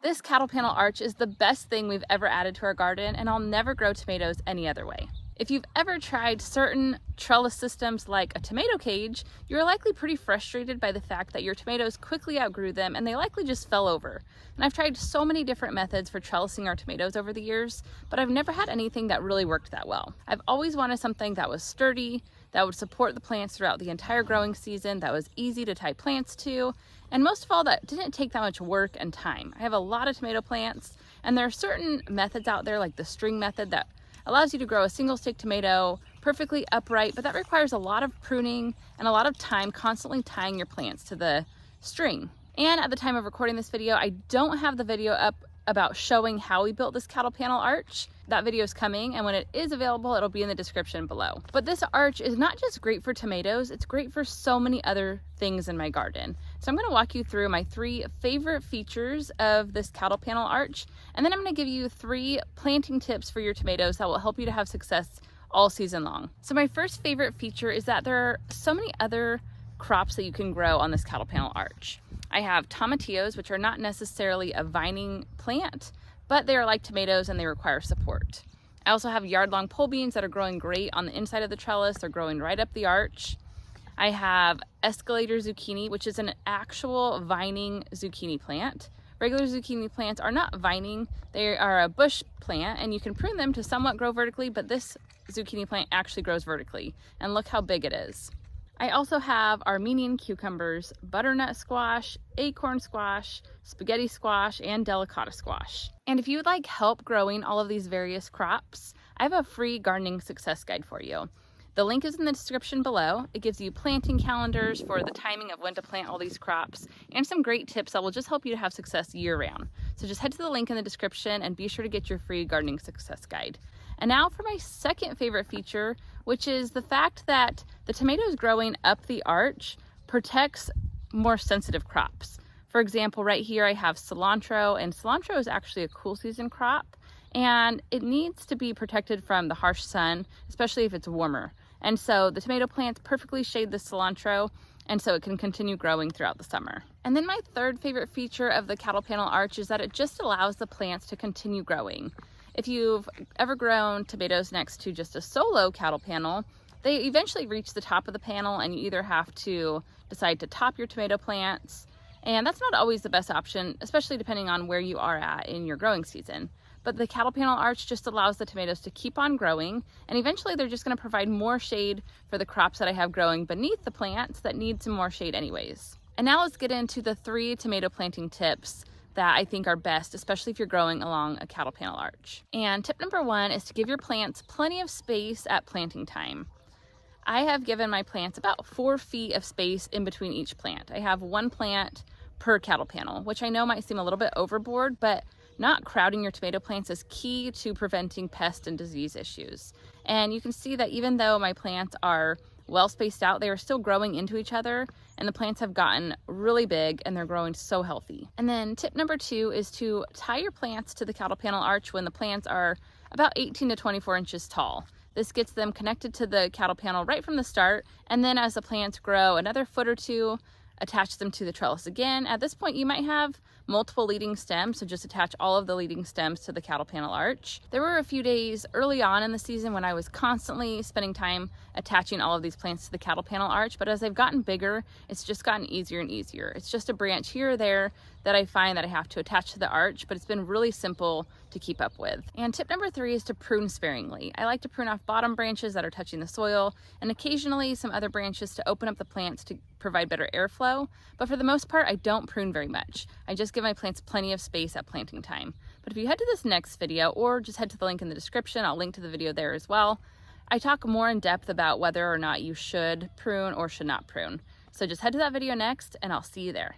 This cattle panel arch is the best thing we've ever added to our garden, and I'll never grow tomatoes any other way. If you've ever tried certain trellis systems like a tomato cage, you're likely pretty frustrated by the fact that your tomatoes quickly outgrew them and they likely just fell over. And I've tried so many different methods for trellising our tomatoes over the years, but I've never had anything that really worked that well. I've always wanted something that was sturdy, that would support the plants throughout the entire growing season, that was easy to tie plants to, and most of all, that didn't take that much work and time. I have a lot of tomato plants, and there are certain methods out there like the string method that allows you to grow a single stick tomato perfectly upright, but that requires a lot of pruning and a lot of time constantly tying your plants to the string. And at the time of recording this video, I don't have the video up about showing how we built this cattle panel arch. That video is coming, and when it is available, it'll be in the description below. But this arch is not just great for tomatoes, it's great for so many other things in my garden. So I'm gonna walk you through my 3 favorite features of this cattle panel arch, and then I'm gonna give you 3 planting tips for your tomatoes that will help you to have success all season long. So my first favorite feature is that there are so many other crops that you can grow on this cattle panel arch. I have tomatillos, which are not necessarily a vining plant, but they are like tomatoes and they require support. I also have yard-long pole beans that are growing great on the inside of the trellis. They're growing right up the arch. I have escalator zucchini, which is an actual vining zucchini plant. Regular zucchini plants are not vining, they are a bush plant, and you can prune them to somewhat grow vertically, but this zucchini plant actually grows vertically, and look how big it is. I also have Armenian cucumbers, butternut squash, acorn squash, spaghetti squash, and delicata squash. And if you would like help growing all of these various crops, I have a free gardening success guide for you. The link is in the description below. It gives you planting calendars for the timing of when to plant all these crops and some great tips that will just help you to have success year round. So just head to the link in the description and be sure to get your free gardening success guide. And now for my second favorite feature, which is the fact that the tomatoes growing up the arch protects more sensitive crops. For example, right here I have cilantro, and cilantro is actually a cool season crop, and it needs to be protected from the harsh sun, especially if it's warmer. And so the tomato plants perfectly shade the cilantro, and so it can continue growing throughout the summer. And then my third favorite feature of the cattle panel arch is that it just allows the plants to continue growing. If you've ever grown tomatoes next to just a solo cattle panel, they eventually reach the top of the panel and you either have to decide to top your tomato plants, and that's not always the best option, especially depending on where you are at in your growing season. But the cattle panel arch just allows the tomatoes to keep on growing, and eventually they're just gonna provide more shade for the crops that I have growing beneath the plants that need some more shade anyways. And now let's get into the 3 tomato planting tips that I think are best, especially if you're growing along a cattle panel arch. And tip number 1 is to give your plants plenty of space at planting time. I have given my plants about 4 feet of space in between each plant. I have 1 plant per cattle panel, which I know might seem a little bit overboard, but not crowding your tomato plants is key to preventing pest and disease issues. And you can see that even though my plants are well spaced out, they are still growing into each other, and the plants have gotten really big and they're growing so healthy. And then tip number 2 is to tie your plants to the cattle panel arch when the plants are about 18 to 24 inches tall. This gets them connected to the cattle panel right from the start, and then as the plants grow another foot or 2, attach them to the trellis again. At this point you might have multiple leading stems, so just attach all of the leading stems to the cattle panel arch. There were a few days early on in the season when I was constantly spending time attaching all of these plants to the cattle panel arch, but as they've gotten bigger, it's just gotten easier and easier. It's just a branch here or there that I find that I have to attach to the arch, but it's been really simple to keep up with. And tip number 3 is to prune sparingly. I like to prune off bottom branches that are touching the soil, and occasionally some other branches to open up the plants to provide better airflow, but for the most part I don't prune very much. I just give my plants plenty of space at planting time. But if you head to this next video, or just head to the link in the description, I'll link to the video there as well, I talk more in depth about whether or not you should prune or should not prune. So just head to that video next, and I'll see you there.